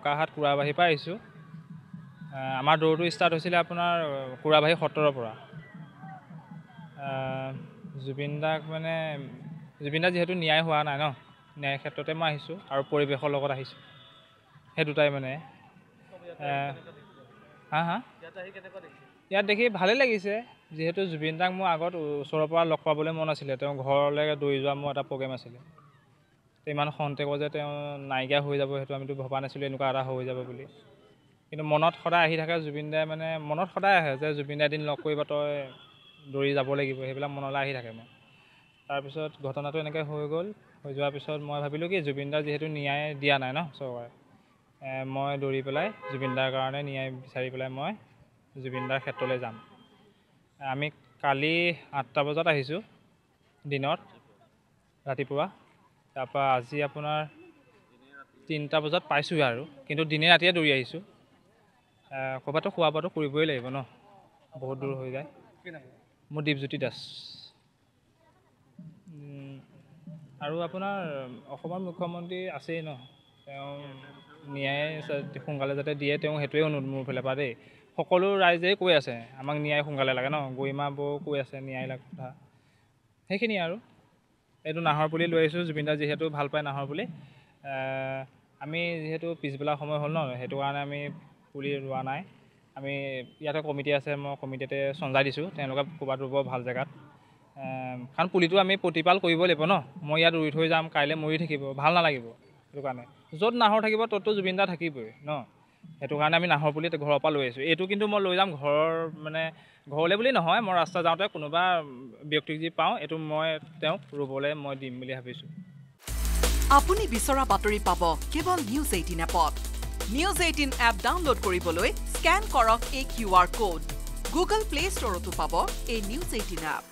বোকাহাট কুৰাবাহীৰ পৰা আহিছোঁ। আমাৰ দৌৰটো ষ্টাৰ্ট হৈছিলে আপোনাৰ কুৰাবাহী সত্ৰৰ পৰা। জুবিন দাক মানে জুবিন দা যিহেতু ন্যায় হোৱা নাই ন, ন্যায় ক্ষেত্ৰতে মই আহিছোঁ আৰু পৰিৱেশৰ লগত আহিছোঁ, সেই দুটাই মানে। ইয়াত দেখি ভালেই লাগিছে, যিহেতু জুবিন দাক মোৰ আগত ওচৰৰ পৰা লগ পাবলৈ মন আছিলে। তেওঁ ঘৰলৈ দৌৰি যোৱা মোৰ এটা প্ৰগ্ৰেম আছিলে। ইমান খন্তেকত যে তেওঁ নাইকিয়া হৈ যাব সেইটো আমিতো ভবা নাছিলোঁ এনেকুৱা এটা হৈ যাব বুলি। কিন্তু মনত সদায় আহি থাকে জুবিন দাই, মানে মনত সদায় আহে যে জুবিন দাই এদিন লগ কৰিব, তই দৌৰি যাব লাগিব, সেইবিলাক মনলৈ আহি থাকে মোৰ। তাৰপিছত ঘটনাটো এনেকৈ হৈ গ'ল। হৈ যোৱাৰ পিছত মই ভাবিলোঁ কি জুবিন দাৰ যিহেতু ন্যায় দিয়া নাই ন চৰকাৰে, মই দৌৰি পেলাই জুবিন দাৰ কাৰণে ন্যায় বিচাৰি পেলাই মই জুবিন দাৰ ক্ষেত্ৰলৈ যাম। আমি কালি 8টা বজাত আহিছোঁ দিনত, ৰাতিপুৱা। তাৰপৰা আজি আপোনাৰ 3টা বজাত পাইছোঁহি আৰু, কিন্তু দিনে ৰাতিয়ে দৌৰি আহিছোঁ। ক'ৰবাতো খোৱা বোৱাটো কৰিবই লাগিব ন, বহুত দূৰ হৈ যায়। মোৰ দীপজ্যোতি দাস। আৰু আপোনাৰ অসমৰ মুখ্যমন্ত্ৰী আছেই ন, তেওঁ ন্যায় সোনকালে যাতে দিয়ে, তেওঁ সেইটোৱে অনুৰোধ মোৰ ফালৰ পৰা দেই। সকলো ৰাইজেই কৈ আছে আমাক ন্যায় সোনকালে লাগে ন, গৰিমা বৌ কৈ আছে ন্যায় লাগে কথা। সেইখিনি আৰু এইটো নাহৰ পুলি লৈ আহিছোঁ, জুবিন দা যিহেতু ভাল পায় নাহৰ পুলি। আমি যিহেতু পিছবেলা সময় হ'ল ন, সেইটো কাৰণে আমি পুলি ৰোৱা নাই। আমি ইয়াতে কমিটি আছে, মই কমিটিতে চঞ্জাই দিছোঁ, তেওঁলোকে ক'ৰবাত ৰুব ভাল জেগাত। কাৰণ পুলিটো আমি প্ৰতিপাল কৰিব লাগিব ন, মই ইয়াত ৰুই থৈ যাম, কাইলৈ মৰি থাকিব, ভাল নালাগিব। সেইটো কাৰণে য'ত নাহৰ থাকিব ত'ততো জুবিন দা থাকিবই ন, সেইটো কাৰণে আমি নাহৰ পুলি ঘৰৰ পৰা লৈ আহিছোঁ। এইটো কিন্তু মই লৈ যাম ঘৰৰ, মানে ঘৰলৈ বুলি নহয়, মই ৰাস্তা যাওঁতে কোনোবা ব্যক্তিক যি পাওঁ এইটো মই তেওঁক ৰুবলৈ মই দিম বুলি ভাবিছোঁ। আপুনি বিচৰা বাতৰি পাব কেৱল নিউজ 18 এপত। নিউজ 18 এপ ডাউনলোড কৰিবলৈ স্কেন কৰক এই QR কোড। গুগল প্লে ষ্টৰতো পাব এই নিউজ 18 এপ।